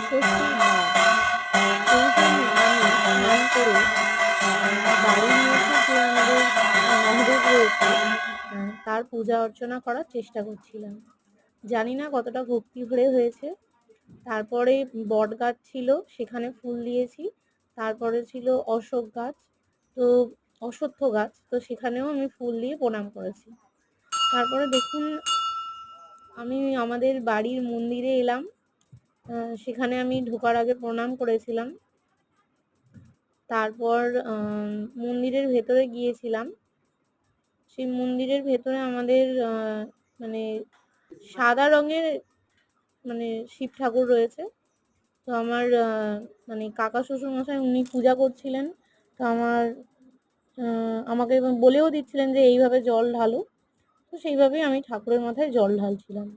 ষষ্ঠীর রাত সেই জন্য আমি স্নান করে বাড়ির মধ্যে যে আমাদের মহাদেব রয়েছে তার পূজা অর্চনা করার চেষ্টা করছিলাম। জানি না কতটা ভক্তি ভরে হয়েছে। তারপরে বটগাছ ছিল, সেখানে ফুল দিয়েছি। তারপরে ছিল অশোক গাছ, তো অশ্বত্থ গাছ, তো সেখানেও আমি ফুল দিয়ে প্রণাম করেছি। তারপরে দেখুন, আমি আমাদের বাড়ির মন্দিরে এলাম। সেখানে আমি ঢোকার আগে প্রণাম করেছিলাম। তারপর মন্দিরের ভেতরে গিয়েছিলাম। সেই মন্দিরের ভেতরে আমাদের মানে সাদা রঙের মানে শিব ঠাকুর রয়েছে। তো আমার মানে কাকা শ্বশুরমশাই উনি পূজা করছিলেন। তো আমাকে বলেও দিচ্ছিলেন যে এইভাবে জল ঢালো। তো সেইভাবেই আমি ঠাকুরের মাথায় জল ঢালছিলাম।